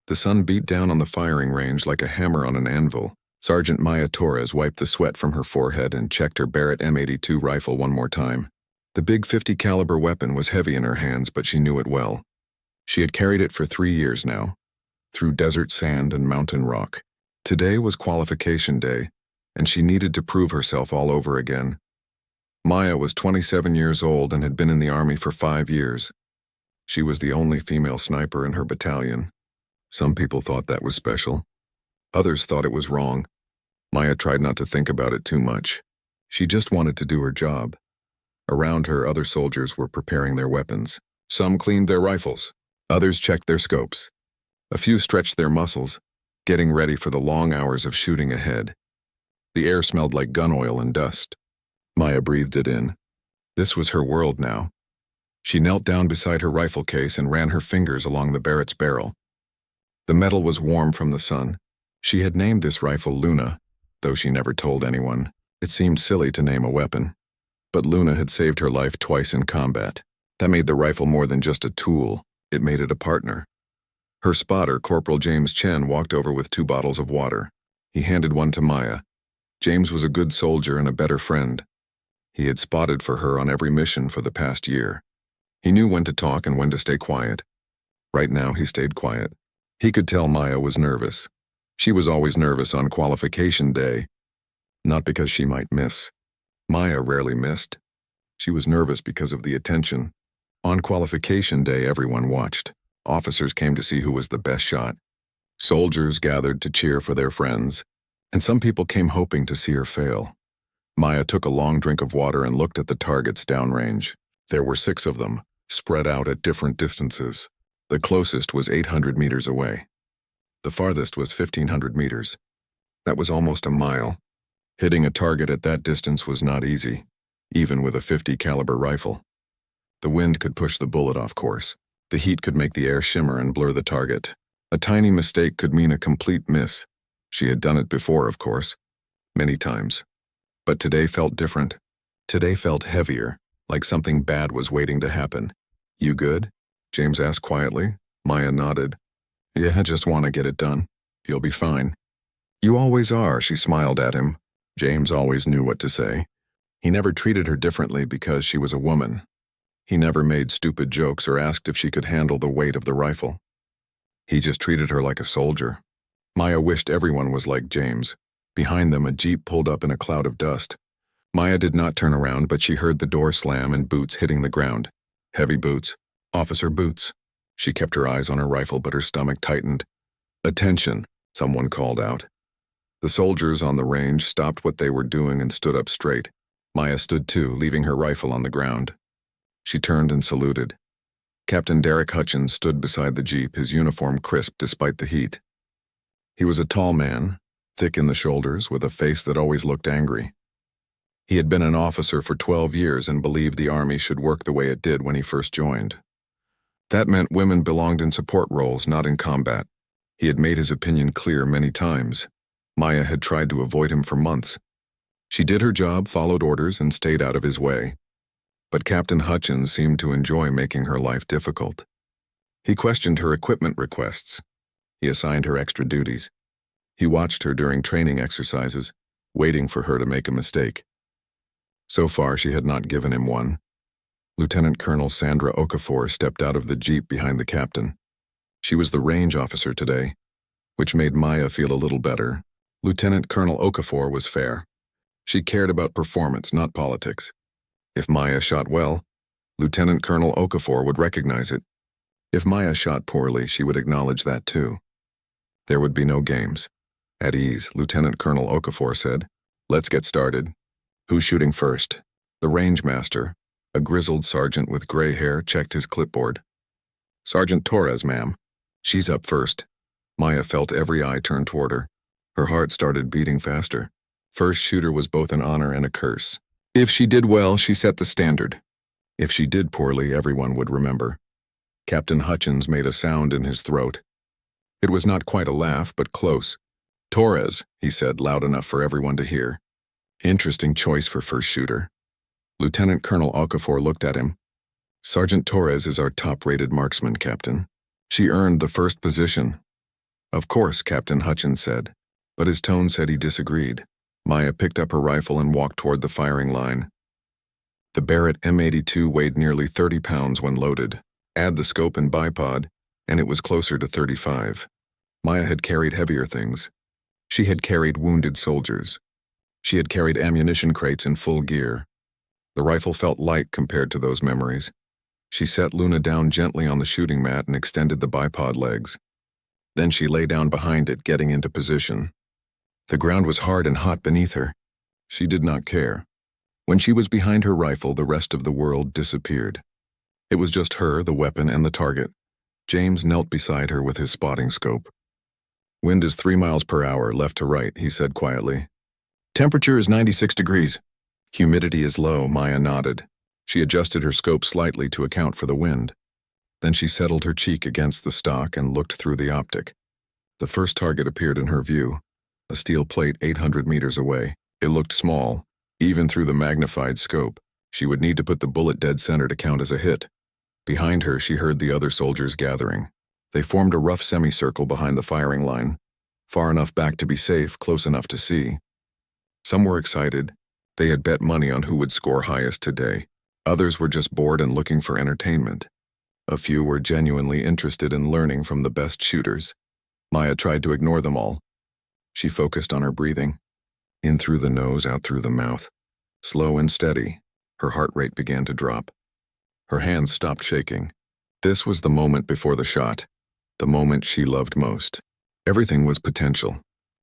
The sun beat down on the firing range like a hammer on an anvil. Sergeant Maya Torres wiped the sweat from her forehead and checked her Barrett M82 rifle one more time. The big .50 caliber weapon was heavy in her hands, but she knew it well. She had carried it for 3 years now, through desert sand and mountain rock. Today was qualification day, and she needed to prove herself all over again. Maya was 27 years old and had been in the Army for 5 years. She was the only female sniper in her battalion. Some people thought that was special. Others thought it was wrong. Maya tried not to think about it too much. She just wanted to do her job. Around her, other soldiers were preparing their weapons. Some cleaned their rifles. Others checked their scopes. A few stretched their muscles, getting ready for the long hours of shooting ahead. The air smelled like gun oil and dust. Maya breathed it in. This was her world now. She knelt down beside her rifle case and ran her fingers along the Barrett's barrel. The metal was warm from the sun. She had named this rifle Luna, though she never told anyone. It seemed silly to name a weapon. But Luna had saved her life twice in combat. That made the rifle more than just a tool. It made it a partner. Her spotter, Corporal James Chen, walked over with 2 bottles of water. He handed one to Maya. James was a good soldier and a better friend. He had spotted for her on every mission for the past year. He knew when to talk and when to stay quiet. Right now, he stayed quiet. He could tell Maya was nervous. She was always nervous on qualification day. Not because she might miss. Maya rarely missed. She was nervous because of the attention. On qualification day, everyone watched. Officers came to see who was the best shot. Soldiers gathered to cheer for their friends. And some people came hoping to see her fail. Maya took a long drink of water and looked at the targets downrange. There were 6 of them, spread out at different distances. The closest was 800 meters away. The farthest was 1,500 meters. That was almost a mile. Hitting a target at that distance was not easy, even with a .50 caliber rifle. The wind could push the bullet off course. The heat could make the air shimmer and blur the target. A tiny mistake could mean a complete miss. She had done it before, of course, many times. But today felt different. Today felt heavier, like something bad was waiting to happen. "You good?" James asked quietly. Maya nodded. "Yeah, I just want to get it done. You'll be fine." "You always are," she smiled at him. James always knew what to say. He never treated her differently because she was a woman. He never made stupid jokes or asked if she could handle the weight of the rifle. He just treated her like a soldier. Maya wished everyone was like James. Behind them, a jeep pulled up in a cloud of dust. Maya did not turn around, but she heard the door slam and boots hitting the ground. Heavy boots. Officer boots. She kept her eyes on her rifle, but her stomach tightened. "Attention," someone called out. The soldiers on the range stopped what they were doing and stood up straight. Maya stood too, leaving her rifle on the ground. She turned and saluted. Captain Derek Hutchins stood beside the jeep, his uniform crisp despite the heat. He was a tall man, thick in the shoulders, with a face that always looked angry. He had been an officer for 12 years and believed the Army should work the way it did when he first joined. That meant women belonged in support roles, not in combat. He had made his opinion clear many times. Maya had tried to avoid him for months. She did her job, followed orders, and stayed out of his way. But Captain Hutchins seemed to enjoy making her life difficult. He questioned her equipment requests. He assigned her extra duties. He watched her during training exercises, waiting for her to make a mistake. So far, she had not given him one. Lieutenant Colonel Sandra Okafor stepped out of the jeep behind the captain. She was the range officer today, which made Maya feel a little better. Lieutenant Colonel Okafor was fair. She cared about performance, not politics. If Maya shot well, Lieutenant Colonel Okafor would recognize it. If Maya shot poorly, she would acknowledge that too. There would be no games. At ease, Lieutenant Colonel Okafor said, "Let's get started. Who's shooting first?" The range master, a grizzled sergeant with gray hair, checked his clipboard. "Sergeant Torres, ma'am." "She's up first." Maya felt every eye turn toward her. Her heart started beating faster. First shooter was both an honor and a curse. If she did well, she set the standard. If she did poorly, everyone would remember. Captain Hutchins made a sound in his throat. It was not quite a laugh, but close. "Torres," he said, loud enough for everyone to hear. Interesting choice for first shooter. Lieutenant Colonel Okafor looked at him. "Sergeant Torres is our top-rated marksman, Captain. She earned the first position. "Of course," Captain Hutchins said, but his tone said he disagreed. Maya picked up her rifle and walked toward the firing line. The Barrett M82 weighed nearly 30 pounds when loaded. Add the scope and bipod, and it was closer to 35. Maya had carried heavier things. She had carried wounded soldiers. She had carried ammunition crates in full gear. The rifle felt light compared to those memories. She set Luna down gently on the shooting mat and extended the bipod legs. Then she lay down behind it, getting into position. The ground was hard and hot beneath her. She did not care. When she was behind her rifle, the rest of the world disappeared. It was just her, the weapon, and the target. James knelt beside her with his spotting scope. "Wind is 3 miles per hour, left to right," he said quietly. "Temperature is 96 degrees. Humidity is low," Maya nodded. She adjusted her scope slightly to account for the wind. Then she settled her cheek against the stock and looked through the optic. The first target appeared in her view, a steel plate 800 meters away. It looked small, even through the magnified scope. She would need to put the bullet dead center to count as a hit. Behind her, she heard the other soldiers gathering. They formed a rough semicircle behind the firing line, far enough back to be safe, close enough to see. Some were excited. They had bet money on who would score highest today. Others were just bored and looking for entertainment. A few were genuinely interested in learning from the best shooters. Maya tried to ignore them all. She focused on her breathing. In through the nose, out through the mouth. Slow and steady, her heart rate began to drop. Her hands stopped shaking. This was the moment before the shot, the moment she loved most. Everything was potential.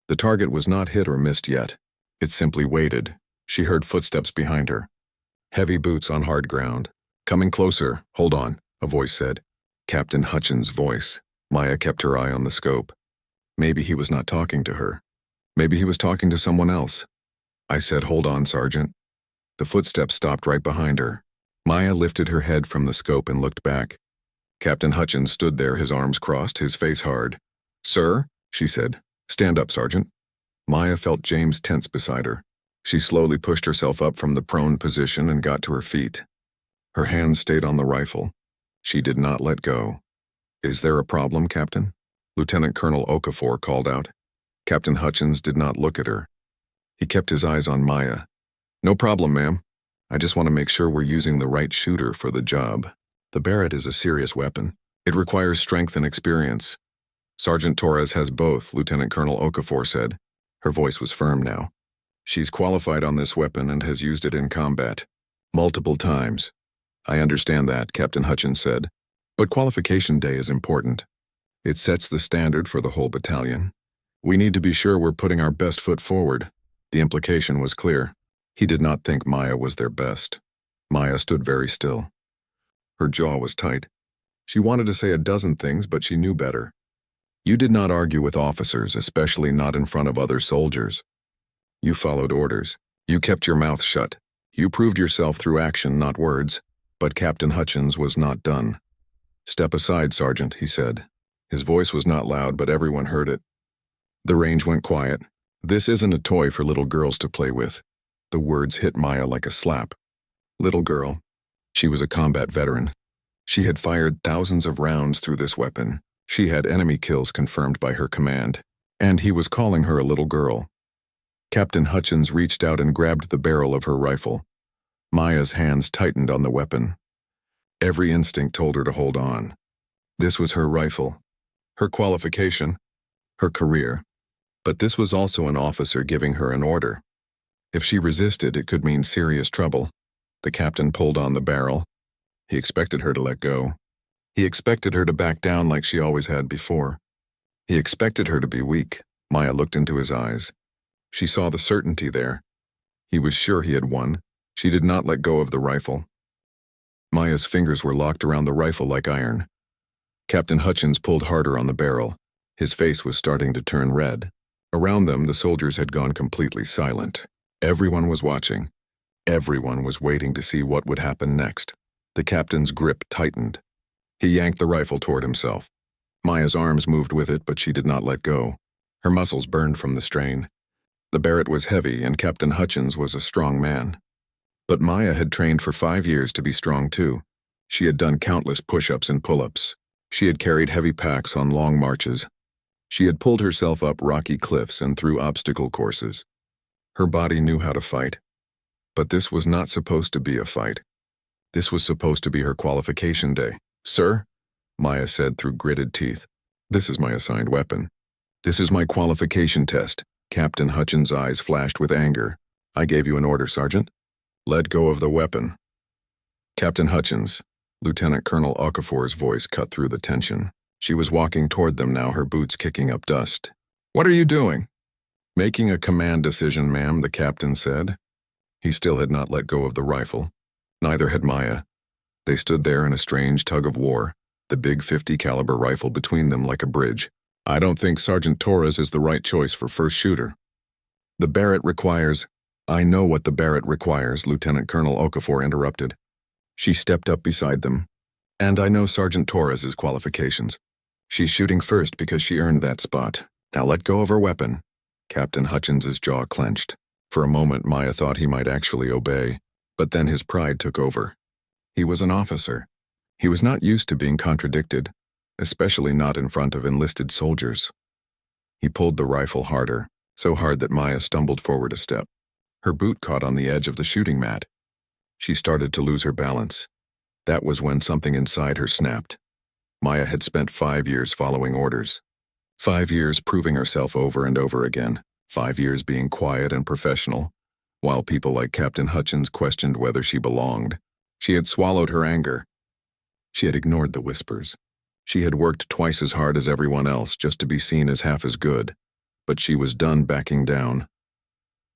The target was not hit or missed yet. It simply waited. She heard footsteps behind her. Heavy boots on hard ground. "Coming closer, hold on," a voice said. Captain Hutchins' voice. Maya kept her eye on the scope. Maybe he was not talking to her. Maybe he was talking to someone else. "I said, hold on, Sergeant." The footsteps stopped right behind her. Maya lifted her head from the scope and looked back. Captain Hutchins stood there, his arms crossed, his face hard. "Sir," she said. "Stand up, Sergeant." Maya felt James tense beside her. She slowly pushed herself up from the prone position and got to her feet. Her hands stayed on the rifle. She did not let go. "Is there a problem, Captain?" Lieutenant Colonel Okafor called out. Captain Hutchins did not look at her. He kept his eyes on Maya. "No problem, ma'am. I just want to make sure we're using the right shooter for the job. The Barrett is a serious weapon. It requires strength and experience." "Sergeant Torres has both," Lieutenant Colonel Okafor said. Her voice was firm now. "She's qualified on this weapon and has used it in combat. Multiple times." "I understand that," Captain Hutchins said. "But qualification day is important. It sets the standard for the whole battalion. We need to be sure we're putting our best foot forward." The implication was clear. He did not think Maya was their best. Maya stood very still. Her jaw was tight. She wanted to say a dozen things, but she knew better. You did not argue with officers, especially not in front of other soldiers. You followed orders. You kept your mouth shut. You proved yourself through action, not words. But Captain Hutchins was not done. "Step aside, Sergeant," he said. His voice was not loud, but everyone heard it. The range went quiet. "This isn't a toy for little girls to play with." The words hit Maya like a slap. Little girl. She was a combat veteran. She had fired thousands of rounds through this weapon. She had enemy kills confirmed by her command. And he was calling her a little girl. Captain Hutchins reached out and grabbed the barrel of her rifle. Maya's hands tightened on the weapon. Every instinct told her to hold on. This was her rifle, her qualification, her career. But this was also an officer giving her an order. If she resisted, it could mean serious trouble. The captain pulled on the barrel. He expected her to let go. He expected her to back down like she always had before. He expected her to be weak. Maya looked into his eyes. She saw the certainty there. He was sure he had won. She did not let go of the rifle. Maya's fingers were locked around the rifle like iron. Captain Hutchins pulled harder on the barrel. His face was starting to turn red. Around them, the soldiers had gone completely silent. Everyone was watching. Everyone was waiting to see what would happen next. The captain's grip tightened. He yanked the rifle toward himself. Maya's arms moved with it, but she did not let go. Her muscles burned from the strain. The Barrett was heavy, and Captain Hutchins was a strong man. But Maya had trained for 5 years to be strong too. She had done countless push-ups and pull-ups. She had carried heavy packs on long marches. She had pulled herself up rocky cliffs and through obstacle courses. Her body knew how to fight. But this was not supposed to be a fight. This was supposed to be her qualification day. "Sir," Maya said through gritted teeth, "this is my assigned weapon. This is my qualification test." Captain Hutchins' eyes flashed with anger. "I gave you an order, Sergeant. Let go of the weapon." "Captain Hutchins," Lieutenant Colonel Okafor's voice cut through the tension. She was walking toward them now, her boots kicking up dust. "What are you doing?" "Making a command decision, ma'am," the captain said. He still had not let go of the rifle. Neither had Maya. They stood there in a strange tug of war, the big .50 caliber rifle between them like a bridge. "I don't think Sergeant Torres is the right choice for first shooter. The Barrett requires—" "I know what the Barrett requires," Lieutenant Colonel Okafor interrupted. She stepped up beside them. "And I know Sergeant Torres's qualifications. She's shooting first because she earned that spot. Now let go of her weapon." Captain Hutchins's jaw clenched. For a moment Maya thought he might actually obey, but then his pride took over. He was an officer. He was not used to being contradicted, especially not in front of enlisted soldiers. He pulled the rifle harder, so hard that Maya stumbled forward a step. Her boot caught on the edge of the shooting mat. She started to lose her balance. That was when something inside her snapped. Maya had spent 5 years following orders. 5 years proving herself over and over again. 5 years being quiet and professional, while people like Captain Hutchins questioned whether she belonged. She had swallowed her anger. She had ignored the whispers. She had worked twice as hard as everyone else just to be seen as half as good, but she was done backing down.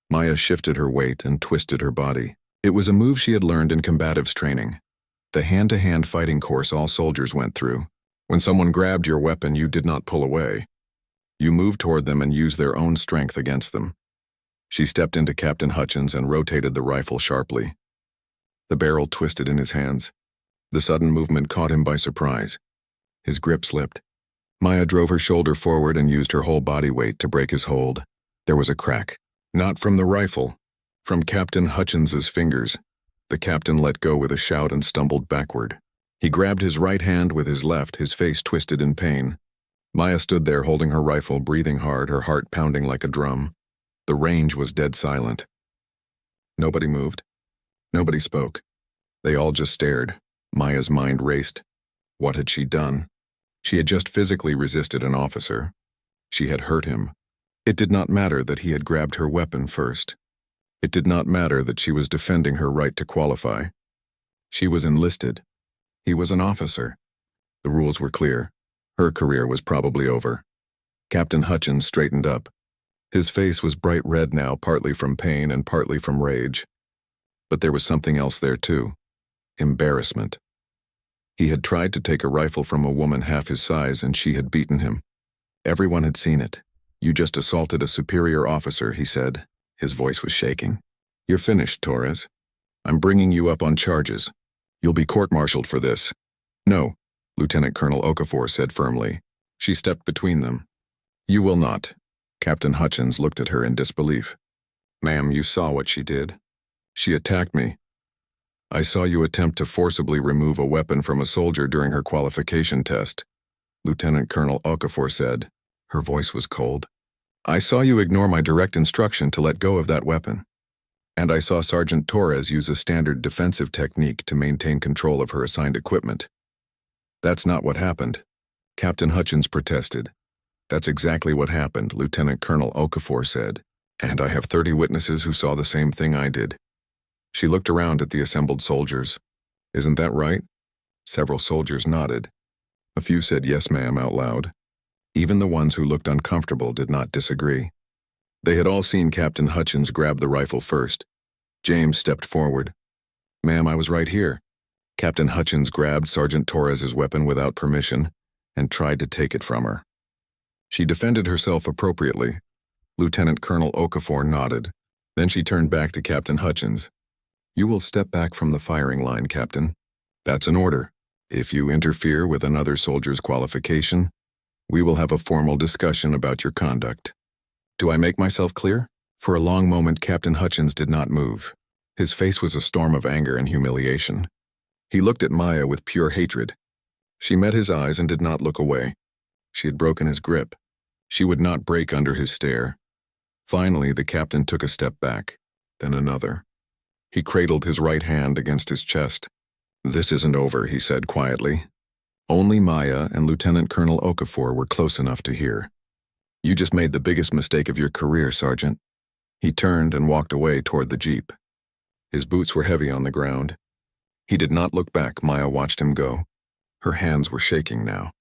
Maya shifted her weight and twisted her body. It was a move she had learned in combatives training, the hand-to-hand fighting course all soldiers went through. When someone grabbed your weapon, you did not pull away. You moved toward them and used their own strength against them. She stepped into Captain Hutchins and rotated the rifle sharply. The barrel twisted in his hands. The sudden movement caught him by surprise. His grip slipped. Maya drove her shoulder forward and used her whole body weight to break his hold. There was a crack. Not from the rifle, from Captain Hutchins's fingers. The captain let go with a shout and stumbled backward. He grabbed his right hand with his left, his face twisted in pain. Maya stood there holding her rifle, breathing hard, her heart pounding like a drum. The range was dead silent. Nobody moved. Nobody spoke. They all just stared. Maya's mind raced. What had she done? She had just physically resisted an officer. She had hurt him. It did not matter that he had grabbed her weapon first. It did not matter that she was defending her right to qualify. She was enlisted. He was an officer. The rules were clear. Her career was probably over. Captain Hutchins straightened up. His face was bright red now, partly from pain and partly from rage. But there was something else there too. Embarrassment. He had tried to take a rifle from a woman half his size and she had beaten him. Everyone had seen it. "You just assaulted a superior officer," he said. His voice was shaking. "You're finished, Torres. I'm bringing you up on charges. You'll be court-martialed for this." "No," Lieutenant Colonel Okafor said firmly. She stepped between them. "You will not." Captain Hutchins looked at her in disbelief. "Ma'am, you saw what she did. She attacked me. I saw you attempt to forcibly remove a weapon from a soldier during her qualification test," Lieutenant Colonel Okafor said. Her voice was cold. "I saw you ignore my direct instruction to let go of that weapon. And I saw Sergeant Torres use a standard defensive technique to maintain control of her assigned equipment. That's not what happened." Captain Hutchins protested. "That's exactly what happened," Lieutenant Colonel Okafor said. "And I have 30 witnesses who saw the same thing I did." She looked around at the assembled soldiers. "Isn't that right?" Several soldiers nodded. A few said "yes, ma'am" out loud. Even the ones who looked uncomfortable did not disagree. They had all seen Captain Hutchins grab the rifle first. James stepped forward. "Ma'am, I was right here." Captain Hutchins grabbed Sergeant Torres's weapon without permission and tried to take it from her. She defended herself appropriately. Lieutenant Colonel Okafor nodded. Then she turned back to Captain Hutchins. "You will step back from the firing line, Captain. That's an order. If you interfere with another soldier's qualification, we will have a formal discussion about your conduct. Do I make myself clear?" For a long moment, Captain Hutchins did not move. His face was a storm of anger and humiliation. He looked at Maya with pure hatred. She met his eyes and did not look away. She had broken his grip. She would not break under his stare. Finally, the captain took a step back, then another. He cradled his right hand against his chest. "This isn't over," he said quietly. Only Maya and Lieutenant Colonel Okafor were close enough to hear. "You just made the biggest mistake of your career, Sergeant." He turned and walked away toward the jeep. His boots were heavy on the ground. He did not look back. Maya watched him go. Her hands were shaking now.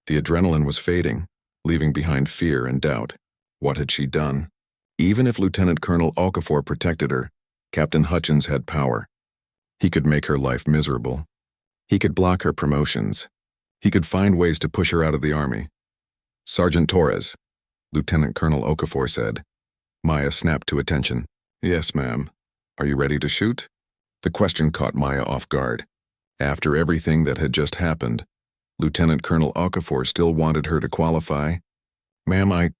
The adrenaline was fading, leaving behind fear and doubt. What had she done? Even if Lieutenant Colonel Okafor protected her, Captain Hutchins had power. He could make her life miserable. He could block her promotions. He could find ways to push her out of the army. "Sergeant Torres," Lieutenant Colonel Okafor said. Maya snapped to attention. "Yes, ma'am. Are you ready to shoot?" The question caught Maya off guard. After everything that had just happened, Lieutenant Colonel Okafor still wanted her to qualify. "Ma'am,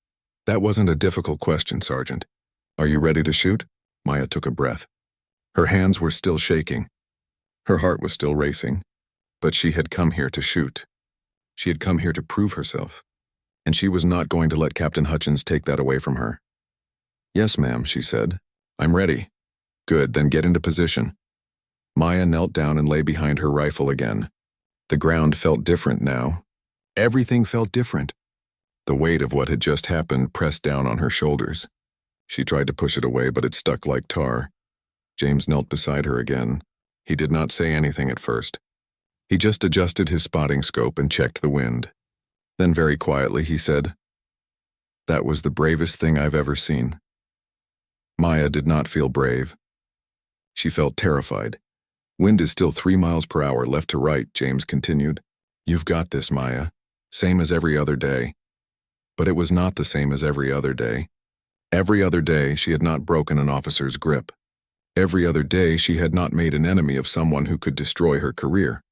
that wasn't a difficult question, Sergeant. Are you ready to shoot?" Maya took a breath. Her hands were still shaking. Her heart was still racing. But she had come here to shoot. She had come here to prove herself. And she was not going to let Captain Hutchins take that away from her. "Yes, ma'am," she said. "I'm ready." "Good, then get into position." Maya knelt down and lay behind her rifle again. The ground felt different now. Everything felt different. The weight of what had just happened pressed down on her shoulders. She tried to push it away, but it stuck like tar. James knelt beside her again. He did not say anything at first. He just adjusted his spotting scope and checked the wind. Then very quietly he said, "That was the bravest thing I've ever seen." Maya did not feel brave. She felt terrified. "Wind is still 3 miles per hour left to right," James continued. "You've got this, Maya. Same as every other day." But it was not the same as every other day. Every other day she had not broken an officer's grip. Every other day she had not made an enemy of someone who could destroy her career.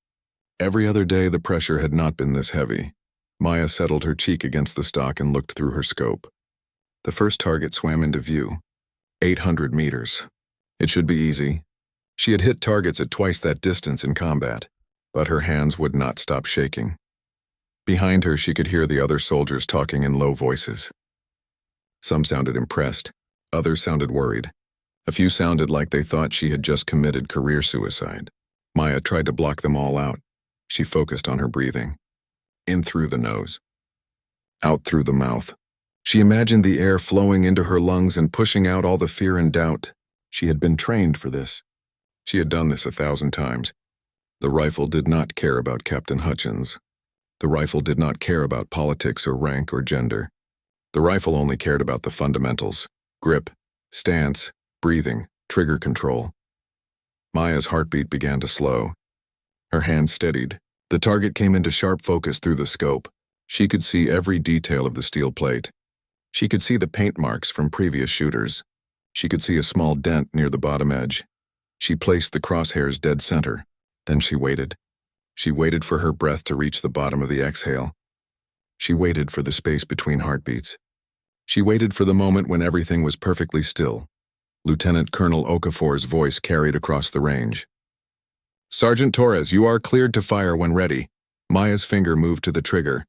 Every other day the pressure had not been this heavy. Maya settled her cheek against the stock and looked through her scope. The first target swam into view. 800 meters. It should be easy. She had hit targets at twice that distance in combat, but her hands would not stop shaking. Behind her she could hear the other soldiers talking in low voices. Some sounded impressed, others sounded worried. A few sounded like they thought she had just committed career suicide. Maya tried to block them all out. She focused on her breathing. In through the nose. Out through the mouth. She imagined the air flowing into her lungs and pushing out all the fear and doubt. She had been trained for this. She had done this 1,000 times. The rifle did not care about Captain Hutchins. The rifle did not care about politics or rank or gender. The rifle only cared about the fundamentals: grip, stance, breathing, trigger control. Maya's heartbeat began to slow. Her hand steadied. The target came into sharp focus through the scope. She could see every detail of the steel plate. She could see the paint marks from previous shooters. She could see a small dent near the bottom edge. She placed the crosshairs dead center. Then she waited. She waited for her breath to reach the bottom of the exhale. She waited for the space between heartbeats. She waited for the moment when everything was perfectly still. Lieutenant Colonel Okafor's voice carried across the range. "Sergeant Torres, you are cleared to fire when ready." Maya's finger moved to the trigger.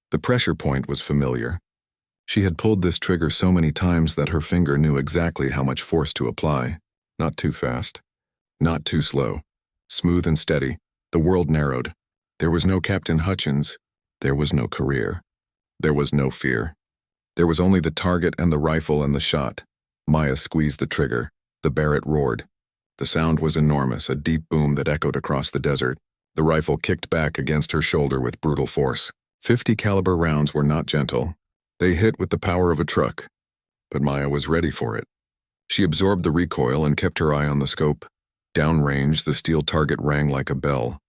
The pressure point was familiar. She had pulled this trigger so many times that her finger knew exactly how much force to apply. Not too fast. Not too slow. Smooth and steady. The world narrowed. There was no Captain Hutchins. There was no career. There was no fear. There was only the target and the rifle and the shot. Maya squeezed the trigger. The Barrett roared. The sound was enormous, a deep boom that echoed across the desert. The rifle kicked back against her shoulder with brutal force. 50 caliber rounds were not gentle. They hit with the power of a truck. But Maya was ready for it. She absorbed the recoil and kept her eye on the scope. Downrange, the steel target rang like a bell.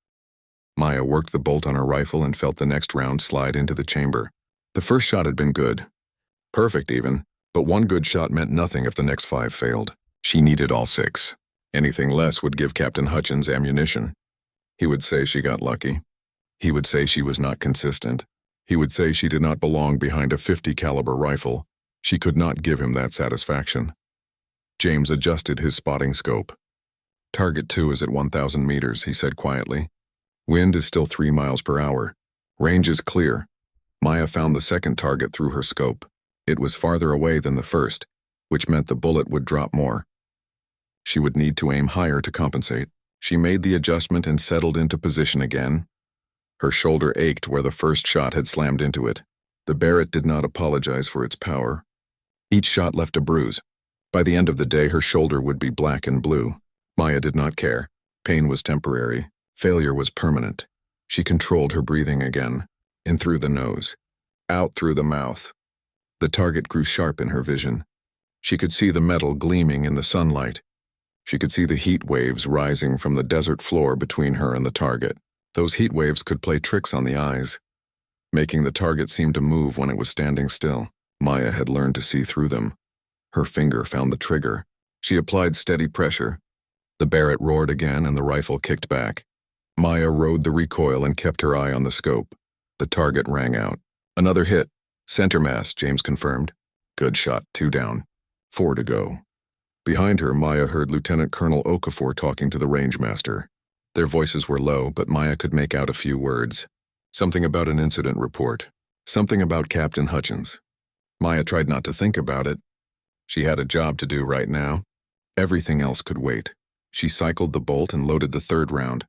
Maya worked the bolt on her rifle and felt the next round slide into the chamber. The first shot had been good. Perfect even, but one good shot meant nothing if the next 5 failed. She needed all 6. Anything less would give Captain Hutchins ammunition. He would say she got lucky. He would say she was not consistent. He would say she did not belong behind a 50 caliber rifle. She could not give him that satisfaction. James adjusted his spotting scope. "Target 2 is at 1,000 meters, he said quietly. "Wind is still 3 miles per hour. Range is clear." Maya found the second target through her scope. It was farther away than the first, which meant the bullet would drop more. She would need to aim higher to compensate. She made the adjustment and settled into position again. Her shoulder ached where the first shot had slammed into it. The Barrett did not apologize for its power. Each shot left a bruise. By the end of the day, her shoulder would be black and blue. Maya did not care. Pain was temporary. Failure was permanent. She controlled her breathing again. In through the nose. Out through the mouth. The target grew sharp in her vision. She could see the metal gleaming in the sunlight. She could see the heat waves rising from the desert floor between her and the target. Those heat waves could play tricks on the eyes, making the target seem to move when it was standing still. Maya had learned to see through them. Her finger found the trigger. She applied steady pressure. The Barrett roared again and the rifle kicked back. Maya rode the recoil and kept her eye on the scope. The target rang out. Another hit. Center mass, James confirmed. Good shot, 2 down. 4 to go. Behind her, Maya heard Lieutenant Colonel Okafor talking to the rangemaster. Their voices were low, but Maya could make out a few words. Something about an incident report. Something about Captain Hutchins. Maya tried not to think about it. She had a job to do right now. Everything else could wait. She cycled the bolt and loaded the third round.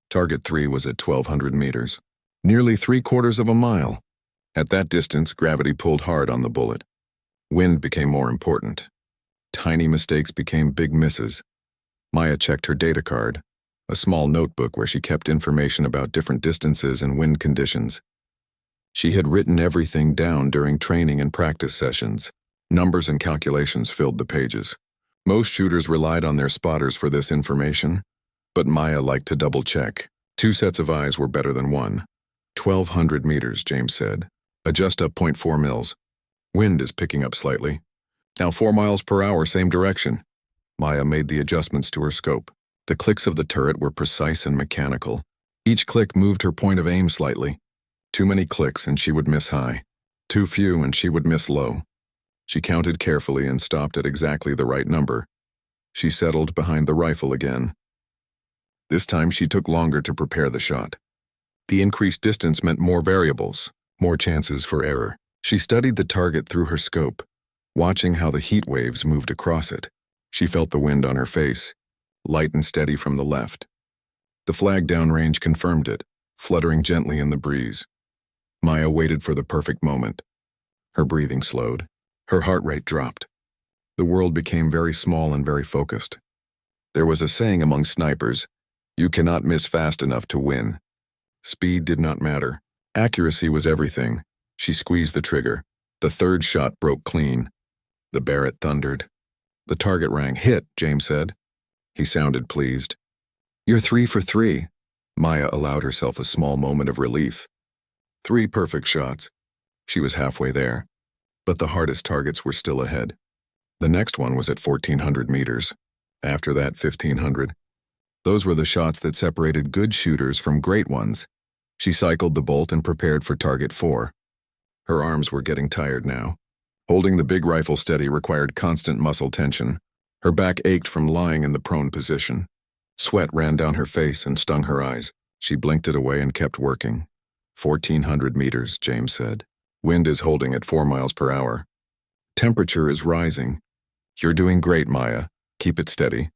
Target 3 was at 1,200 meters. Nearly 3/4 of a mile. At that distance, gravity pulled hard on the bullet. Wind became more important. Tiny mistakes became big misses. Maya checked her data card, a small notebook where she kept information about different distances and wind conditions. She had written everything down during training and practice sessions. Numbers and calculations filled the pages. Most shooters relied on their spotters for this information, but Maya liked to double-check. 2 sets of eyes were better than 1. 1,200 meters, James said. Adjust up 0.4 mils. Wind is picking up slightly. Now 4 miles per hour, same direction. Maya made the adjustments to her scope. The clicks of the turret were precise and mechanical. Each click moved her point of aim slightly. Too many clicks and she would miss high. Too few and she would miss low. She counted carefully and stopped at exactly the right number. She settled behind the rifle again. This time she took longer to prepare the shot. The increased distance meant more variables, more chances for error. She studied the target through her scope, watching how the heat waves moved across it. She felt the wind on her face, light and steady from the left. The flag downrange confirmed it, fluttering gently in the breeze. Maya waited for the perfect moment. Her breathing slowed. Her heart rate dropped. The world became very small and very focused. There was a saying among snipers, "You cannot miss fast enough to win." Speed did not matter. Accuracy was everything. She squeezed the trigger. The third shot broke clean. The Barrett thundered. The target rang. Hit, James said. He sounded pleased. You're 3 for 3. Maya allowed herself a small moment of relief. 3 perfect shots. She was halfway there. But the hardest targets were still ahead. The next one was at 1,400 meters. After that, 1,500. Those were the shots that separated good shooters from great ones. She cycled the bolt and prepared for target 4. Her arms were getting tired now. Holding the big rifle steady required constant muscle tension. Her back ached from lying in the prone position. Sweat ran down her face and stung her eyes. She blinked it away and kept working. 1,400 meters, James said. Wind is holding at 4 miles per hour. Temperature is rising. You're doing great, Maya. Keep it steady.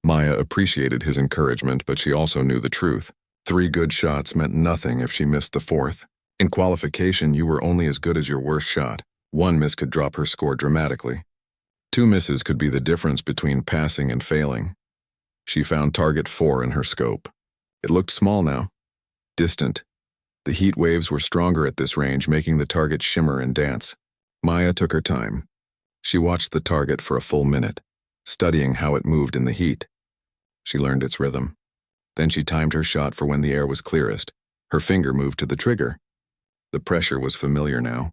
Maya appreciated his encouragement, but she also knew the truth. 3 good shots meant nothing if she missed the 4th. In qualification, you were only as good as your worst shot. 1 miss could drop her score dramatically. 2 misses could be the difference between passing and failing. She found target 4 in her scope. It looked small now, distant. The heat waves were stronger at this range, making the target shimmer and dance. Maya took her time. She watched the target for a full minute, studying how it moved in the heat. She learned its rhythm. Then she timed her shot for when the air was clearest. Her finger moved to the trigger. The pressure was familiar now.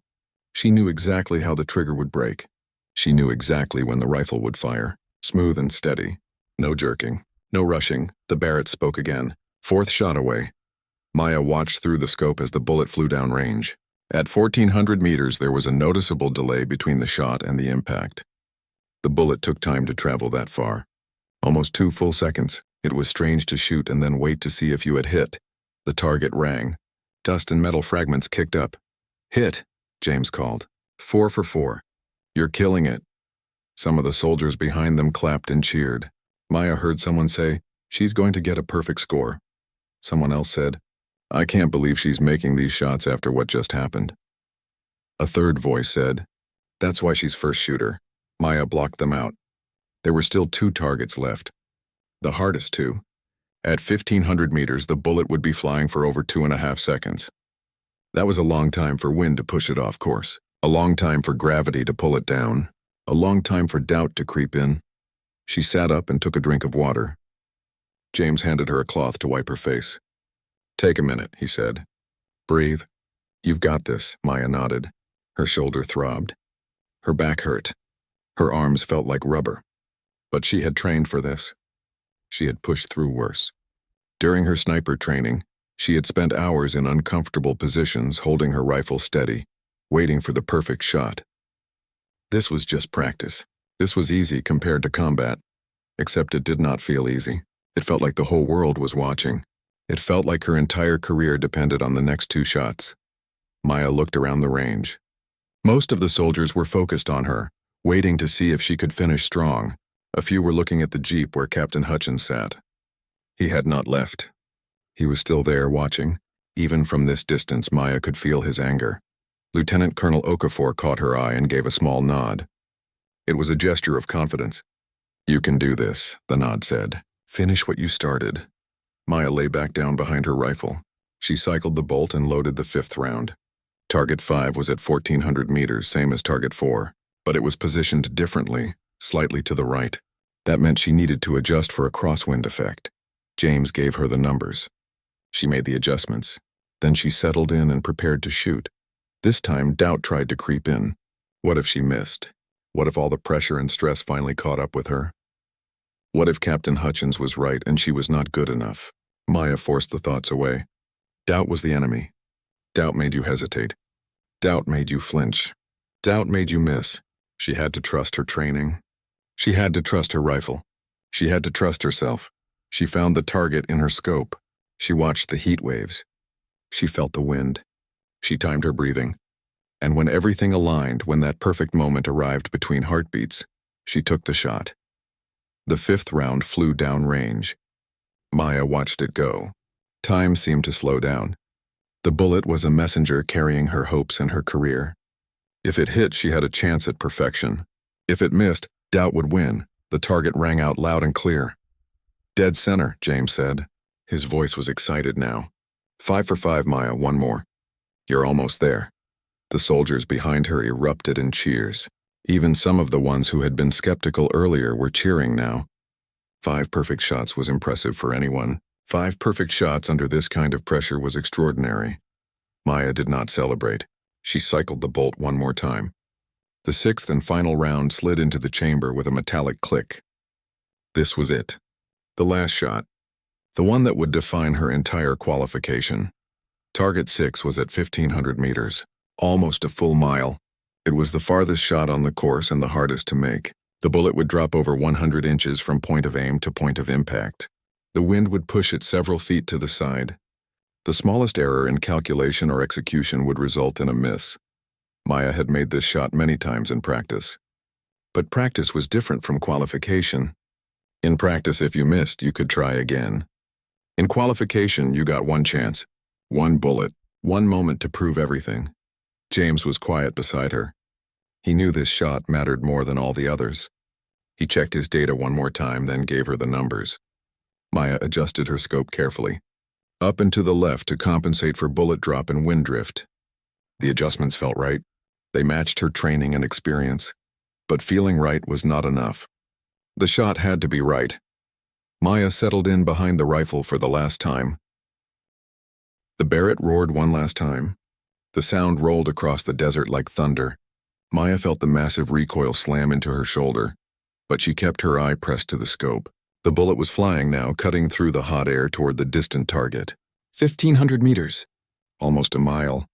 She knew exactly how the trigger would break. She knew exactly when the rifle would fire. Smooth and steady. No jerking. No rushing. The Barrett spoke again. 4th shot away. Maya watched through the scope as the bullet flew down range. At 1,400 meters, there was a noticeable delay between the shot and the impact. The bullet took time to travel that far. Almost 2 full seconds. It was strange to shoot and then wait to see if you had hit. The target rang. Dust and metal fragments kicked up. Hit, James called. 4 for 4. You're killing it. Some of the soldiers behind them clapped and cheered. Maya heard someone say, she's going to get a perfect score. Someone else said, I can't believe she's making these shots after what just happened. A third voice said, that's why she's first shooter. Maya blocked them out. There were still 2 targets left. The hardest 2. At 1,500 meters, the bullet would be flying for over 2.5 seconds. That was a long time for wind to push it off course, a long time for gravity to pull it down, a long time for doubt to creep in. She sat up and took a drink of water. James handed her a cloth to wipe her face. Take a minute, he said. Breathe. You've got this, Maya nodded. Her shoulder throbbed. Her back hurt. Her arms felt like rubber. But she had trained for this. She had pushed through worse. During her sniper training, she had spent hours in uncomfortable positions holding her rifle steady, waiting for the perfect shot. This was just practice. This was easy compared to combat. Except it did not feel easy. It felt like the whole world was watching. It felt like her entire career depended on the next 2 shots. Maya looked around the range. Most of the soldiers were focused on her, waiting to see if she could finish strong. A few were looking at the jeep where Captain Hutchins sat. He had not left. He was still there watching. Even from this distance, Maya could feel his anger. Lieutenant Colonel Okafor caught her eye and gave a small nod. It was a gesture of confidence. You can do this, the nod said. Finish what you started. Maya lay back down behind her rifle. She cycled the bolt and loaded the 5th round. Target 5 was at 1,400 meters, same as target 4, but it was positioned differently, slightly to the right. That meant she needed to adjust for a crosswind effect. James gave her the numbers. She made the adjustments. Then she settled in and prepared to shoot. This time, doubt tried to creep in. What if she missed? What if all the pressure and stress finally caught up with her? What if Captain Hutchins was right and she was not good enough? Maya forced the thoughts away. Doubt was the enemy. Doubt made you hesitate. Doubt made you flinch. Doubt made you miss. She had to trust her training. She had to trust her rifle. She had to trust herself. She found the target in her scope. She watched the heat waves. She felt the wind. She timed her breathing. And when everything aligned, when that perfect moment arrived between heartbeats, she took the shot. The 5th round flew downrange. Maya watched it go. Time seemed to slow down. The bullet was a messenger carrying her hopes and her career. If it hit, she had a chance at perfection. If it missed, doubt would win. The target rang out loud and clear. Dead center, James said. His voice was excited now. 5 for 5, Maya, one more. You're almost there. The soldiers behind her erupted in cheers. Even some of the ones who had been skeptical earlier were cheering now. 5 perfect shots was impressive for anyone. 5 perfect shots under this kind of pressure was extraordinary. Maya did not celebrate. She cycled the bolt one more time. The 6th and final round slid into the chamber with a metallic click. This was it. The last shot. The one that would define her entire qualification. Target 6 was at 1,500 meters. Almost a full mile. It was the farthest shot on the course and the hardest to make. The bullet would drop over 100 inches from point of aim to point of impact. The wind would push it several feet to the side. The smallest error in calculation or execution would result in a miss. Maya had made this shot many times in practice. But practice was different from qualification. In practice, if you missed, you could try again. In qualification, you got one chance, one bullet, one moment to prove everything. James was quiet beside her. He knew this shot mattered more than all the others. He checked his data one more time, then gave her the numbers. Maya adjusted her scope carefully. Up and to the left to compensate for bullet drop and wind drift. The adjustments felt right. They matched her training and experience. But feeling right was not enough. The shot had to be right. Maya settled in behind the rifle for the last time. The Barrett roared one last time. The sound rolled across the desert like thunder. Maya felt the massive recoil slam into her shoulder, but she kept her eye pressed to the scope. The bullet was flying now, cutting through the hot air toward the distant target. 1,500 meters. Almost a mile.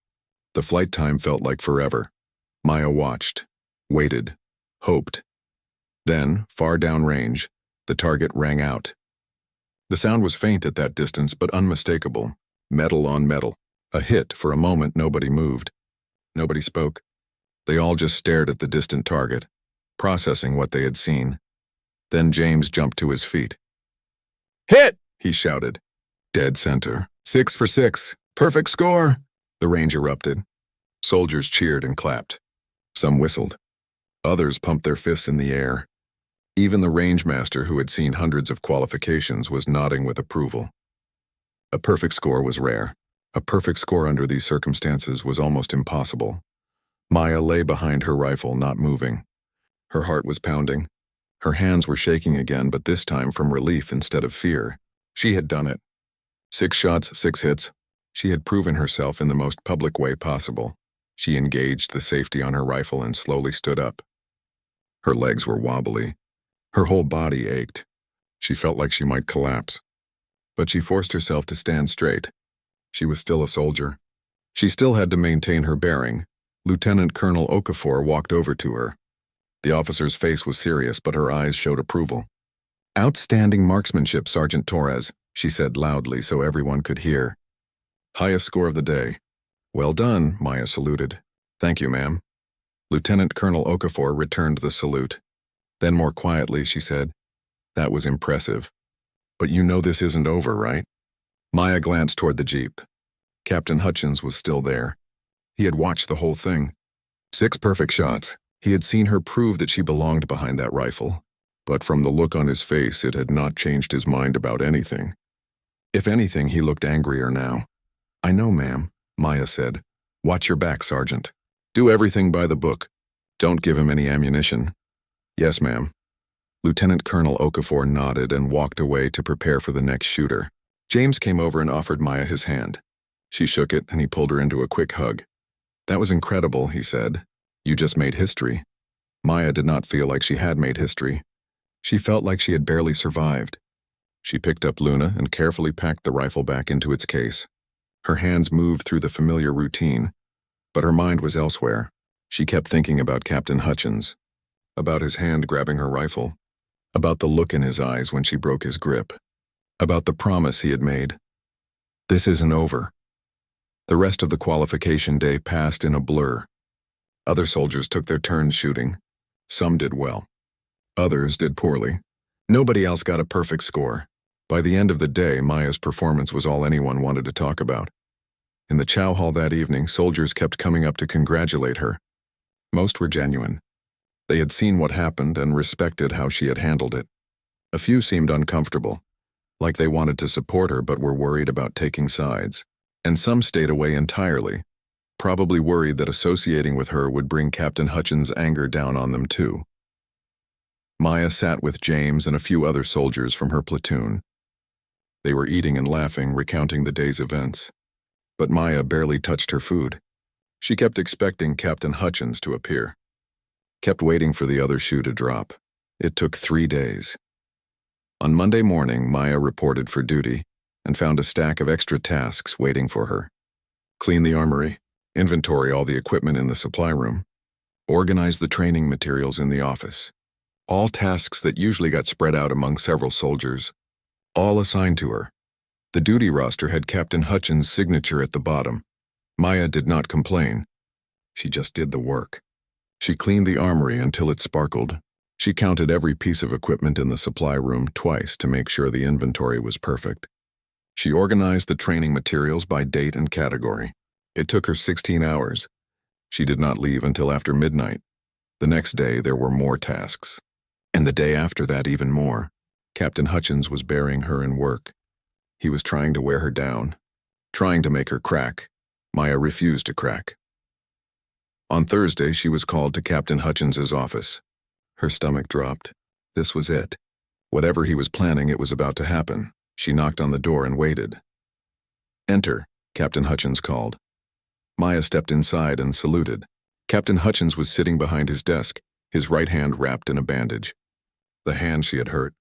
The flight time felt like forever. Maya watched, waited, hoped. Then, far downrange, the target rang out. The sound was faint at that distance, but unmistakable. Metal on metal. A hit. For a moment, nobody moved. Nobody spoke. They all just stared at the distant target, processing what they had seen. Then James jumped to his feet. "Hit!" he shouted. Dead center. 6 for 6. Perfect score! The range erupted. Soldiers cheered and clapped. Some whistled. Others pumped their fists in the air. Even the rangemaster, who had seen hundreds of qualifications, was nodding with approval. A perfect score was rare. A perfect score under these circumstances was almost impossible. Maya lay behind her rifle, not moving. Her heart was pounding. Her hands were shaking again, but this time from relief instead of fear. She had done it. 6 shots, 6 hits. She had proven herself in the most public way possible. She engaged the safety on her rifle and slowly stood up. Her legs were wobbly. Her whole body ached. She felt like she might collapse. But she forced herself to stand straight. She was still a soldier. She still had to maintain her bearing. Lieutenant Colonel Okafor walked over to her. The officer's face was serious, but her eyes showed approval. "Outstanding marksmanship, Sergeant Torres," she said loudly so everyone could hear. "Highest score of the day." "Well done," Maya saluted. "Thank you, ma'am." Lieutenant Colonel Okafor returned the salute. Then more quietly she said, "That was impressive. But you know this isn't over, right?" Maya glanced toward the jeep. Captain Hutchins was still there. He had watched the whole thing. 6 perfect shots. He had seen her prove that she belonged behind that rifle. But from the look on his face, it had not changed his mind about anything. If anything, he looked angrier now. "I know, ma'am," Maya said. "Watch your back, Sergeant. Do everything by the book. Don't give him any ammunition." "Yes, ma'am." Lieutenant Colonel Okafor nodded and walked away to prepare for the next shooter. James came over and offered Maya his hand. She shook it, and he pulled her into a quick hug. "That was incredible," he said. "You just made history." Maya did not feel like she had made history. She felt like she had barely survived. She picked up Luna and carefully packed the rifle back into its case. Her hands moved through the familiar routine, but her mind was elsewhere. She kept thinking about Captain Hutchins, about his hand grabbing her rifle, about the look in his eyes when she broke his grip, about the promise he had made. This isn't over. The rest of the qualification day passed in a blur. Other soldiers took their turns shooting. Some did well. Others did poorly. Nobody else got a perfect score. By the end of the day, Maya's performance was all anyone wanted to talk about. In the chow hall that evening, soldiers kept coming up to congratulate her. Most were genuine. They had seen what happened and respected how she had handled it. A few seemed uncomfortable, like they wanted to support her but were worried about taking sides. And some stayed away entirely, probably worried that associating with her would bring Captain Hutchins' anger down on them too. Maya sat with James and a few other soldiers from her platoon. They were eating and laughing, recounting the day's events. But Maya barely touched her food. She kept expecting Captain Hutchins to appear. Kept waiting for the other shoe to drop. It took 3 days. On Monday morning, Maya reported for duty and found a stack of extra tasks waiting for her. Clean the armory, inventory all the equipment in the supply room, organize the training materials in the office. All tasks that usually got spread out among several soldiers, all assigned to her. The duty roster had Captain Hutchins' signature at the bottom. Maya did not complain. She just did the work. She cleaned the armory until it sparkled. She counted every piece of equipment in the supply room twice to make sure the inventory was perfect. She organized the training materials by date and category. It took her 16 hours. She did not leave until after midnight. The next day, there were more tasks. And the day after that, even more. Captain Hutchins was burying her in work. He was trying to wear her down, trying to make her crack. Maya refused to crack. On Thursday, she was called to Captain Hutchins's office. Her stomach dropped. This was it. Whatever he was planning, it was about to happen. She knocked on the door and waited. "Enter," Captain Hutchins called. Maya stepped inside and saluted. Captain Hutchins was sitting behind his desk, his right hand wrapped in a bandage. The hand she had hurt.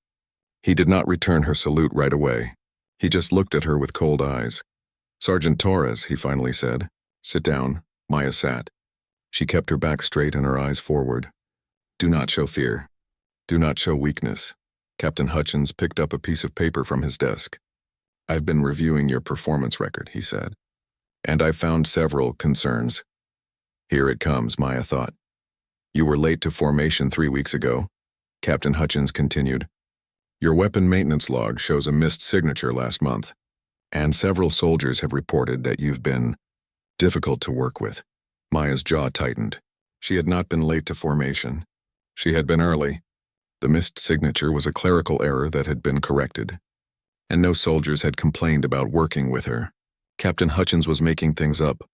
He did not return her salute right away. He just looked at her with cold eyes. "Sergeant Torres," he finally said. "Sit down." Maya sat. She kept her back straight and her eyes forward. "Do not show fear. Do not show weakness." Captain Hutchins picked up a piece of paper from his desk. "I've been reviewing your performance record," he said, "and I've found several concerns." Here it comes, Maya thought. You were late to formation 3 weeks ago, Captain Hutchins continued. Your weapon maintenance log shows a missed signature last month, and several soldiers have reported that you've been difficult to work with. Maya's jaw tightened. She had not been late to formation. She had been early. The missed signature was a clerical error that had been corrected, and no soldiers had complained about working with her. Captain Hutchins was making things up.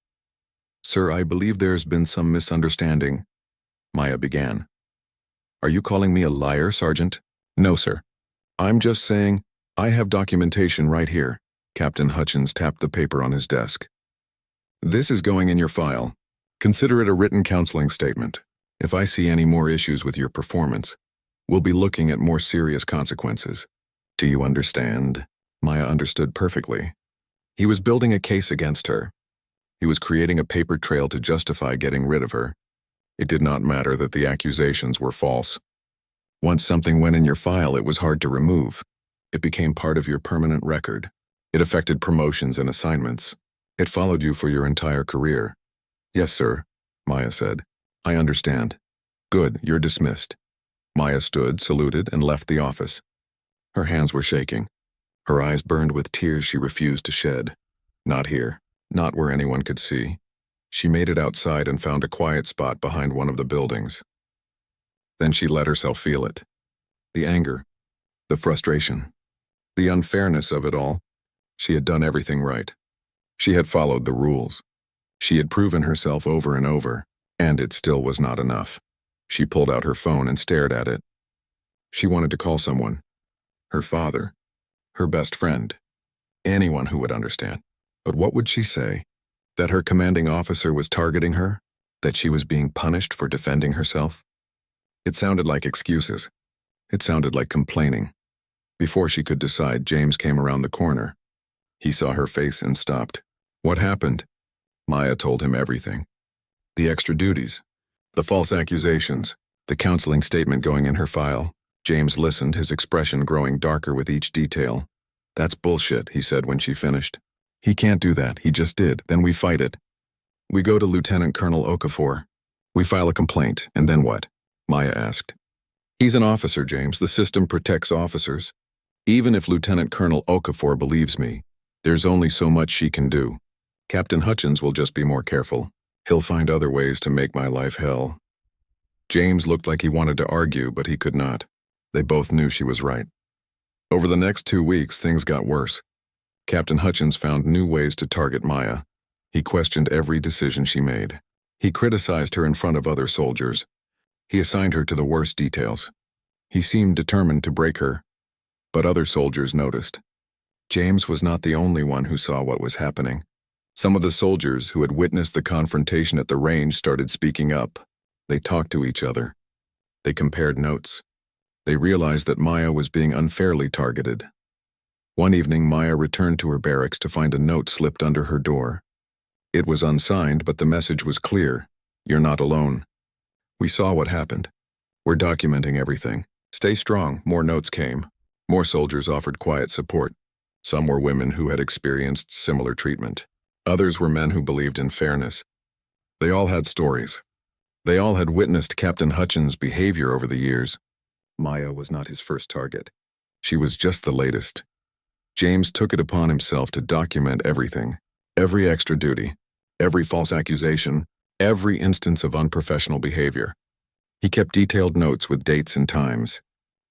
Sir, I believe there's been some misunderstanding, Maya began. Are you calling me a liar, Sergeant? No, sir. I'm just saying, I have documentation right here. Captain Hutchins tapped the paper on his desk. This is going in your file. Consider it a written counseling statement. If I see any more issues with your performance, we'll be looking at more serious consequences. Do you understand? Maya understood perfectly. He was building a case against her. He was creating a paper trail to justify getting rid of her. It did not matter that the accusations were false. Once something went in your file, it was hard to remove. It became part of your permanent record. It affected promotions and assignments. It followed you for your entire career. Yes, sir, Maya said. I understand. Good, you're dismissed. Maya stood, saluted, and left the office. Her hands were shaking. Her eyes burned with tears she refused to shed. Not here. Not where anyone could see. She made it outside and found a quiet spot behind one of the buildings. Then she let herself feel it. The anger, the frustration, the unfairness of it all. She had done everything right. She had followed the rules. She had proven herself over and over, and it still was not enough. She pulled out her phone and stared at it. She wanted to call someone. Her father, her best friend, anyone who would understand. But what would she say? That her commanding officer was targeting her? That she was being punished for defending herself? It sounded like excuses. It sounded like complaining. Before she could decide, James came around the corner. He saw her face and stopped. What happened? Maya told him everything. The extra duties, the false accusations, the counseling statement going in her file. James listened, his expression growing darker with each detail. That's bullshit, he said when she finished. He can't do that, he just did, then we fight it. We go to Lieutenant Colonel Okafor. We file a complaint, and then what? Maya asked. He's an officer, James. The system protects officers. Even if Lieutenant Colonel Okafor believes me, there's only so much she can do. Captain Hutchins will just be more careful. He'll find other ways to make my life hell. James looked like he wanted to argue, but he could not. They both knew she was right. Over the next 2 weeks, things got worse. Captain Hutchins found new ways to target Maya. He questioned every decision she made. He criticized her in front of other soldiers. He assigned her to the worst details. He seemed determined to break her. But other soldiers noticed. James was not the only one who saw what was happening. Some of the soldiers who had witnessed the confrontation at the range started speaking up. They talked to each other. They compared notes. They realized that Maya was being unfairly targeted. One evening, Maya returned to her barracks to find a note slipped under her door. It was unsigned, but the message was clear. You're not alone. We saw what happened. We're documenting everything. Stay strong. More notes came. More soldiers offered quiet support. Some were women who had experienced similar treatment. Others were men who believed in fairness. They all had stories. They all had witnessed Captain Hutchins' behavior over the years. Maya was not his first target. She was just the latest. James took it upon himself to document everything, every extra duty, every false accusation, every instance of unprofessional behavior. He kept detailed notes with dates and times.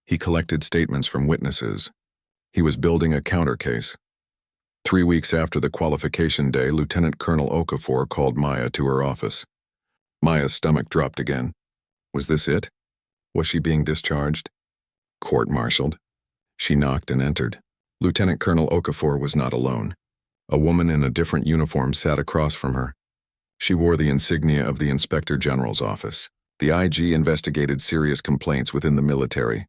He collected statements from witnesses. He was building a counter case. 3 weeks after the qualification day, Lieutenant Colonel Okafor called Maya to her office. Maya's stomach dropped again. Was this it? Was she being discharged? Court-martialed? She knocked and entered. Lieutenant Colonel Okafor was not alone. A woman in a different uniform sat across from her. She wore the insignia of the Inspector General's office. The IG investigated serious complaints within the military.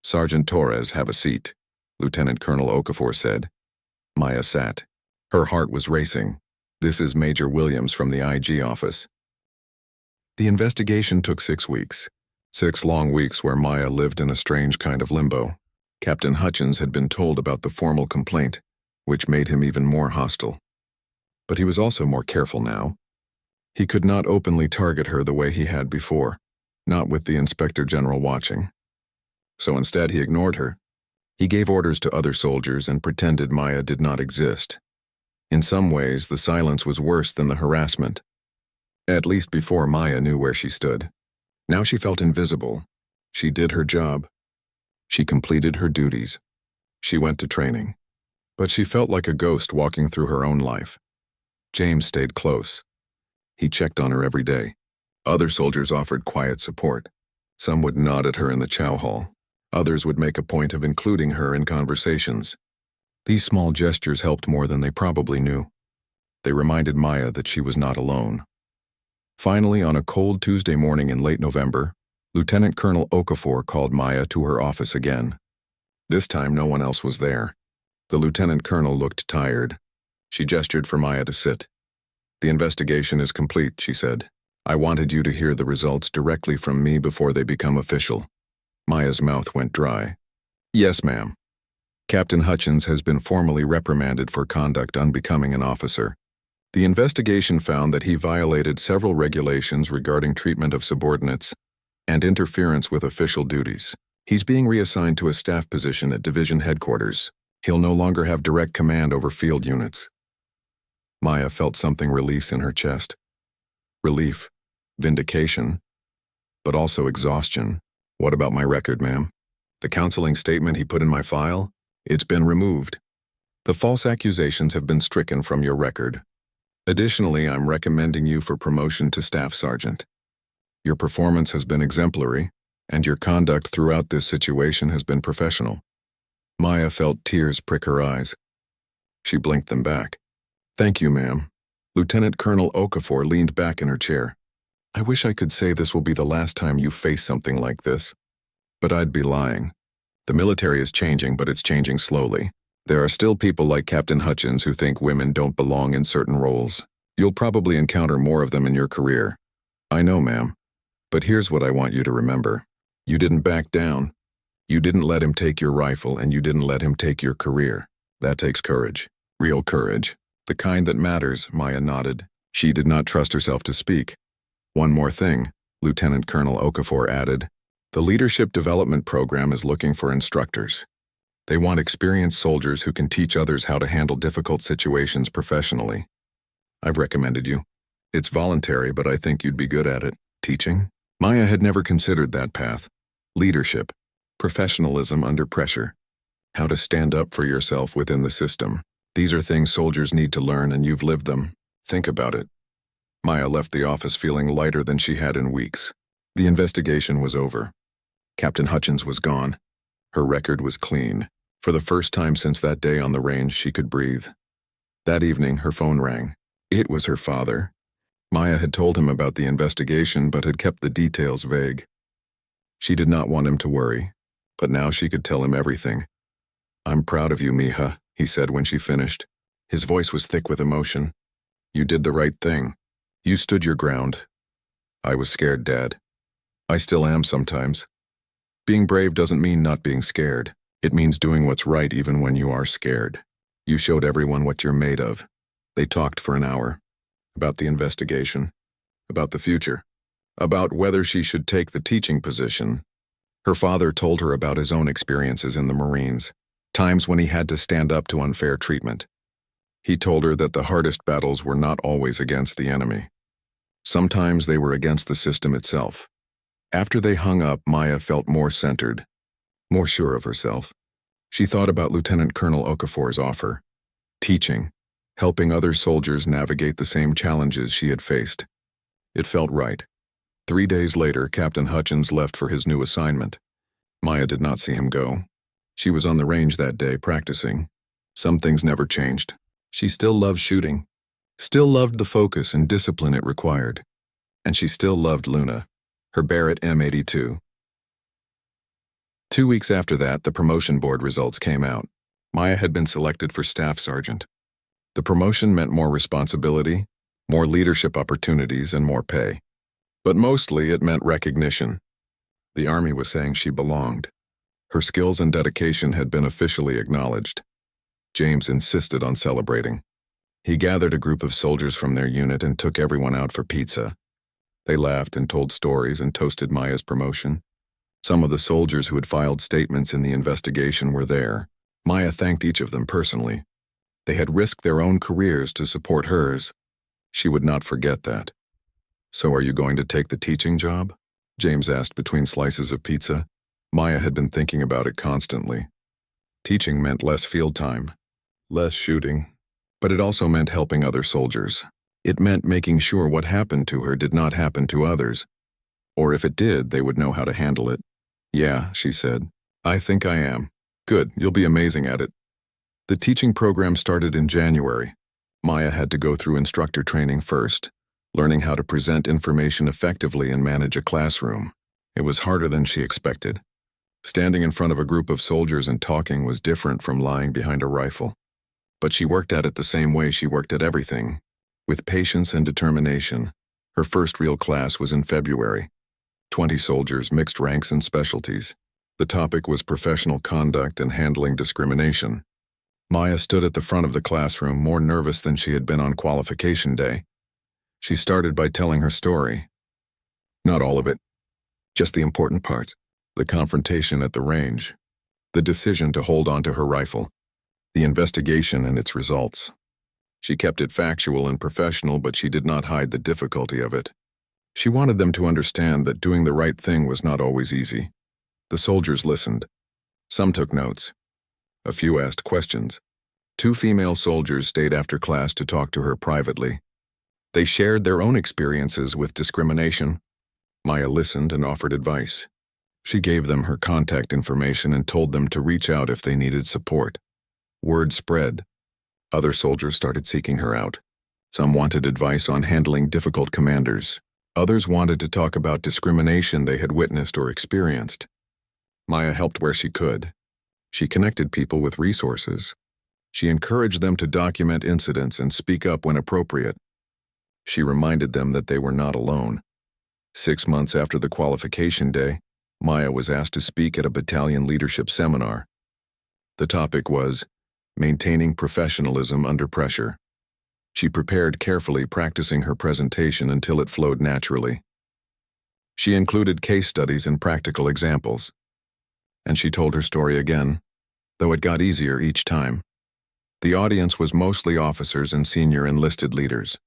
Sergeant Torres, have a seat, Lieutenant Colonel Okafor said. Maya sat. Her heart was racing. This is Major Williams from the IG office. The investigation took 6 weeks. 6 long weeks where Maya lived in a strange kind of limbo. Captain Hutchins had been told about the formal complaint, which made him even more hostile. But he was also more careful now. He could not openly target her the way he had before, not with the Inspector General watching. So instead he ignored her. He gave orders to other soldiers and pretended Maya did not exist. In some ways, the silence was worse than the harassment. At least before Maya knew where she stood. Now she felt invisible. She did her job. She completed her duties. She went to training. But she felt like a ghost walking through her own life. James stayed close. He checked on her every day. Other soldiers offered quiet support. Some would nod at her in the chow hall. Others would make a point of including her in conversations. These small gestures helped more than they probably knew. They reminded Maya that she was not alone. Finally, on a cold Tuesday morning in late November, Lieutenant Colonel Okafor called Maya to her office again. This time no one else was there. The lieutenant colonel looked tired. She gestured for Maya to sit. "The investigation is complete," she said. "I wanted you to hear the results directly from me before they become official." Maya's mouth went dry. "Yes, ma'am. Captain Hutchins has been formally reprimanded for conduct unbecoming an officer. The investigation found that he violated several regulations regarding treatment of subordinates and interference with official duties. He's being reassigned to a staff position at division headquarters. He'll no longer have direct command over field units." Maya felt something release in her chest. Relief, vindication, but also exhaustion. "What about my record, ma'am? The counseling statement he put in my file? It's been removed. The false accusations have been stricken from your record. Additionally, I'm recommending you for promotion to staff sergeant. Your performance has been exemplary, and your conduct throughout this situation has been professional." Maya felt tears prick her eyes. She blinked them back. "Thank you, ma'am." Lieutenant Colonel Okafor leaned back in her chair. "I wish I could say this will be the last time you face something like this. But I'd be lying. The military is changing, but it's changing slowly. There are still people like Captain Hutchins who think women don't belong in certain roles. You'll probably encounter more of them in your career." "I know, ma'am. But here's what I want you to remember. You didn't back down. You didn't let him take your rifle, and you didn't let him take your career. That takes courage. Real courage. The kind that matters," Maya nodded. She did not trust herself to speak. "One more thing," Lieutenant Colonel Okafor added. "The Leadership Development Program is looking for instructors. They want experienced soldiers who can teach others how to handle difficult situations professionally. I've recommended you. It's voluntary, but I think you'd be good at it." Teaching? Maya had never considered that path. Leadership. Professionalism under pressure. How to stand up for yourself within the system. These are things soldiers need to learn, and you've lived them. Think about it. Maya left the office feeling lighter than she had in weeks. The investigation was over. Captain Hutchins was gone. Her record was clean. For the first time since that day on the range, she could breathe. That evening, her phone rang. It was her father. Maya had told him about the investigation, but had kept the details vague. She did not want him to worry, but now she could tell him everything. "I'm proud of you, Mija," he said when she finished. His voice was thick with emotion. "You did the right thing. You stood your ground. I was scared, Dad. I still am sometimes. Being brave doesn't mean not being scared. It means doing what's right even when you are scared. You showed everyone what you're made of." They talked for an hour. About the investigation. About the future. About whether she should take the teaching position. Her father told her about his own experiences in the Marines. Times when he had to stand up to unfair treatment. He told her that the hardest battles were not always against the enemy. Sometimes they were against the system itself. After they hung up, Maya felt more centered, more sure of herself. She thought about Lieutenant Colonel Okafor's offer. Teaching, helping other soldiers navigate the same challenges she had faced. It felt right. 3 days later, Captain Hutchins left for his new assignment. Maya did not see him go. She was on the range that day, practicing. Some things never changed. She still loved shooting, still loved the focus and discipline it required. And she still loved Luna, her Barrett M82. 2 weeks after that, the promotion board results came out. Maya had been selected for staff sergeant. The promotion meant more responsibility, more leadership opportunities, and more pay. But mostly it meant recognition. The Army was saying she belonged. Her skills and dedication had been officially acknowledged. James insisted on celebrating. He gathered a group of soldiers from their unit and took everyone out for pizza. They laughed and told stories and toasted Maya's promotion. Some of the soldiers who had filed statements in the investigation were there. Maya thanked each of them personally. They had risked their own careers to support hers. She would not forget that. "So are you going to take the teaching job?" James asked between slices of pizza. Maya had been thinking about it constantly. Teaching meant less field time, less shooting, but it also meant helping other soldiers. It meant making sure what happened to her did not happen to others. Or if it did, they would know how to handle it. "Yeah," she said. "I think I am." "Good, you'll be amazing at it." The teaching program started in January. Maya had to go through instructor training first, learning how to present information effectively and manage a classroom. It was harder than she expected. Standing in front of a group of soldiers and talking was different from lying behind a rifle. But she worked at it the same way she worked at everything, with patience and determination. Her first real class was in February. 20 soldiers, mixed ranks and specialties. The topic was professional conduct and handling discrimination. Maya stood at the front of the classroom, more nervous than she had been on qualification day. She started by telling her story. Not all of it, just the important parts. The confrontation at the range, the decision to hold on to her rifle, the investigation and its results. She kept it factual and professional, but she did not hide the difficulty of it. She wanted them to understand that doing the right thing was not always easy. The soldiers listened. Some took notes. A few asked questions. 2 female soldiers stayed after class to talk to her privately. They shared their own experiences with discrimination. Maya listened and offered advice. She gave them her contact information and told them to reach out if they needed support. Word spread. Other soldiers started seeking her out. Some wanted advice on handling difficult commanders. Others wanted to talk about discrimination they had witnessed or experienced. Maya helped where she could. She connected people with resources. She encouraged them to document incidents and speak up when appropriate. She reminded them that they were not alone. 6 months after the qualification day, Maya was asked to speak at a battalion leadership seminar. The topic was maintaining professionalism under pressure. She prepared carefully, practicing her presentation until it flowed naturally. She included case studies and practical examples. And she told her story again, though it got easier each time. The audience was mostly officers and senior enlisted leaders.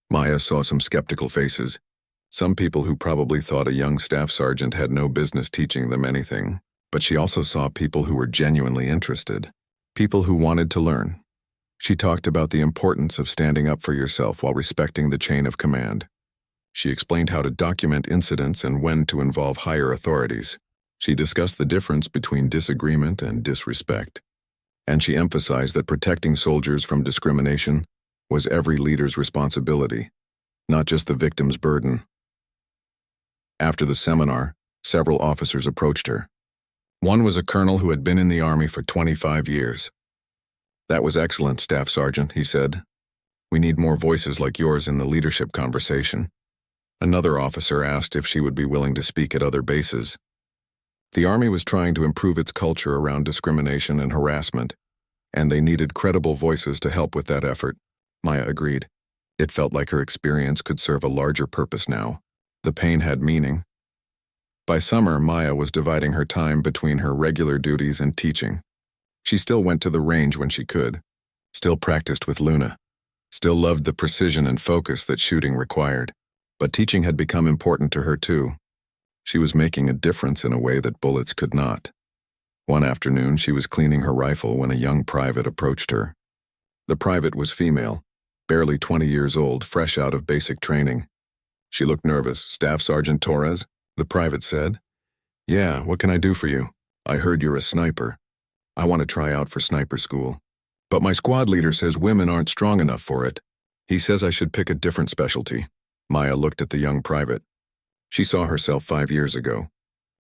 Maya saw some skeptical faces. Some people who probably thought a young staff sergeant had no business teaching them anything, but she also saw people who were genuinely interested, people who wanted to learn. She talked about the importance of standing up for yourself while respecting the chain of command. She explained how to document incidents and when to involve higher authorities. She discussed the difference between disagreement and disrespect. And she emphasized that protecting soldiers from discrimination was every leader's responsibility, not just the victim's burden. After the seminar, several officers approached her. One was a colonel who had been in the Army for 25 years. "That was excellent, Staff Sergeant," he said. "We need more voices like yours in the leadership conversation." Another officer asked if she would be willing to speak at other bases. The Army was trying to improve its culture around discrimination and harassment, and they needed credible voices to help with that effort. Maya agreed. It felt like her experience could serve a larger purpose now. The pain had meaning. By summer, Maya was dividing her time between her regular duties and teaching. She still went to the range when she could, still practiced with Luna, still loved the precision and focus that shooting required. But teaching had become important to her too. She was making a difference in a way that bullets could not. One afternoon, she was cleaning her rifle when a young private approached her. The private was female, barely 20 years old, fresh out of basic training. She looked nervous. "Staff Sergeant Torres?" the private said. "Yeah, what can I do for you? I heard you're a sniper. I want to try out for sniper school. But my squad leader says women aren't strong enough for it. He says I should pick a different specialty." Maya looked at the young private. She saw herself 5 years ago,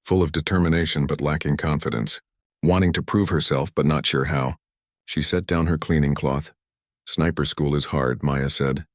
full of determination but lacking confidence, wanting to prove herself but not sure how. She set down her cleaning cloth. "Sniper school is hard," Maya said.